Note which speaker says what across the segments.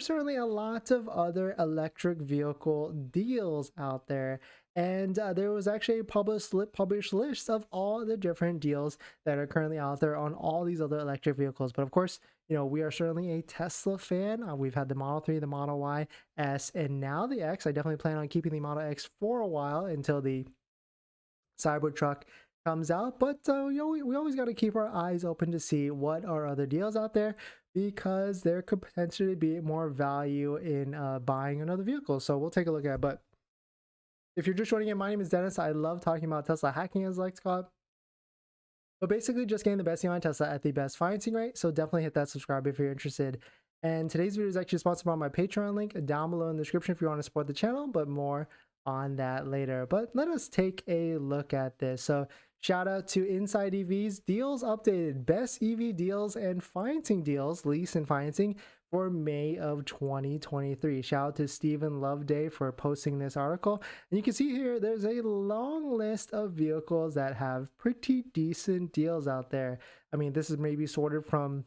Speaker 1: certainly a lot of other electric vehicle deals out there. And there was actually a published list of all the different deals that are currently out there on all these other electric vehicles. But of course, we are certainly a Tesla fan. We've had the Model 3, the Model Y, S, and now the X. I definitely plan on keeping the Model X for a while until the Cybertruck comes out. But we always got to keep our eyes open to see what are other deals out there, because there could potentially be more value in buying another vehicle. So we'll take a look at it. But if you're just joining in, my name is Dennis. I love talking about Tesla hacking, as I like to call it. But basically just getting the best deal on Tesla at the best financing rate. So definitely hit that subscribe if you're interested. And today's video is actually sponsored by my Patreon link down below in the description if you want to support the channel, but more on that later. But let us take a look at this. So shout out to Inside EVs, deals updated, best EV deals and financing deals, lease and financing for May of 2023. Shout out to Stephen Loveday for posting this article. And you can see here, there's a long list of vehicles that have pretty decent deals out there. I mean, this is maybe sorted from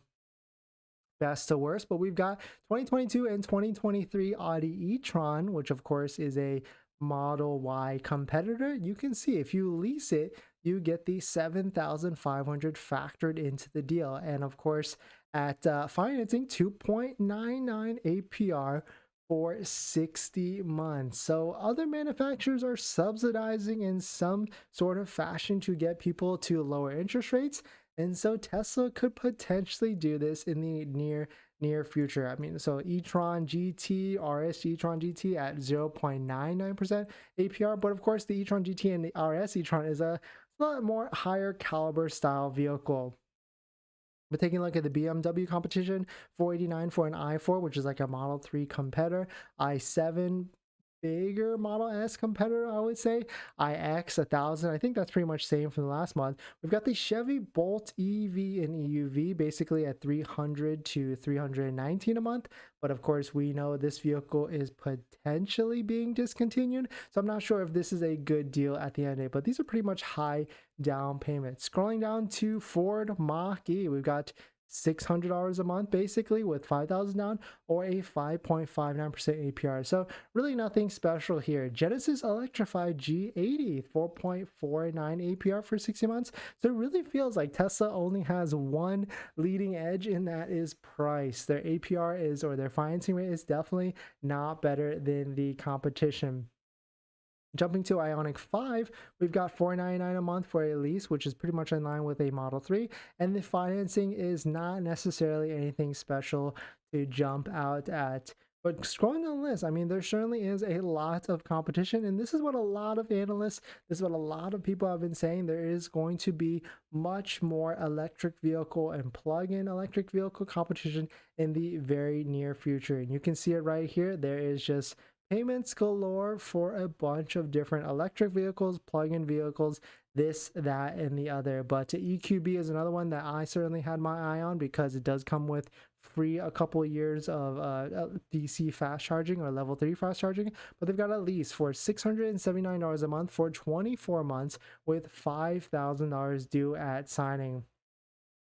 Speaker 1: best to worst, but we've got 2022 and 2023 Audi e-tron, which of course is a Model Y competitor. You can see if you lease it, you get the 7,500 factored into the deal. And of course, at financing, 2.99 APR for 60 months. So other manufacturers are subsidizing in some sort of fashion to get people to lower interest rates. And so Tesla could potentially do this in the near future. I mean, so e-tron GT, RS e-tron GT at 0.99% APR. But of course, the e-tron GT and the RS e-tron is a lot more higher caliber style vehicle. But taking a look at the BMW competition, 489 for an i4, which is like a Model 3 competitor, i7 bigger Model S competitor, I would say, iX 1000. I think that's pretty much same from the last month. We've got the Chevy Bolt EV and EUV basically at 300 to 319 a month. But of course, we know this vehicle is potentially being discontinued, so I'm not sure if this is a good deal at the end of the day. But these are pretty much high down payments. Scrolling down to Ford Mach-E, we've got $600 a month basically with 5,000 down, or a 5.59% APR. So really nothing special here. Genesis Electrified G80, 4.49 APR for 60 months. So it really feels like Tesla only has one leading edge, and that is price. Their APR is, or their financing rate is definitely not better than the competition. Jumping to Ioniq 5, we've got $499 a month for a lease, which is pretty much in line with a Model 3. And the financing is not necessarily anything special to jump out at. But scrolling down the list, I mean, there certainly is a lot of competition. And this is what a lot of analysts, this is what a lot of people have been saying. There is going to be much more electric vehicle and plug-in electric vehicle competition in the very near future. And you can see it right here. There is just payments galore for a bunch of different electric vehicles, plug-in vehicles, this, that, and the other. But EQB is another one that I certainly had my eye on, because it does come with free a couple of years of DC fast charging or level 3 fast charging. But they've got a lease for $679 a month for 24 months with $5,000 due at signing.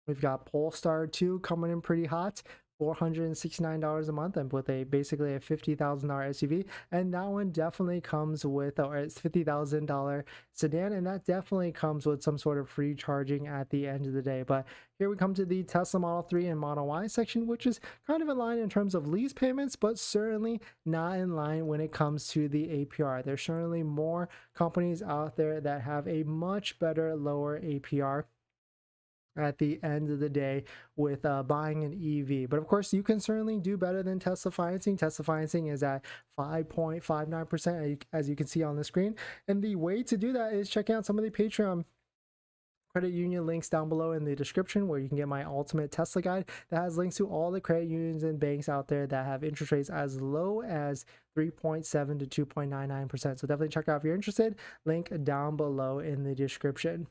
Speaker 1: We've got Polestar 2 coming in pretty hot, $469 a month, and with a basically a $50,000 SUV. And that one definitely comes with, or it's $50,000 sedan, and that definitely comes with some sort of free charging at the end of the day. But here we come to the Tesla Model 3 and Model Y section, which is kind of in line in terms of lease payments, but certainly not in line when it comes to the APR. There's certainly more companies out there that have a much better lower APR at the end of the day with buying an EV. But of course, you can certainly do better than Tesla financing. Tesla financing is at 5.59%, as you can see on the screen. And the way to do that is check out some of the Patreon credit union links down below in the description, where you can get my ultimate Tesla guide that has links to all the credit unions and banks out there that have interest rates as low as 3.7 to 2.99%. So definitely check out if you're interested. Link down below in the description.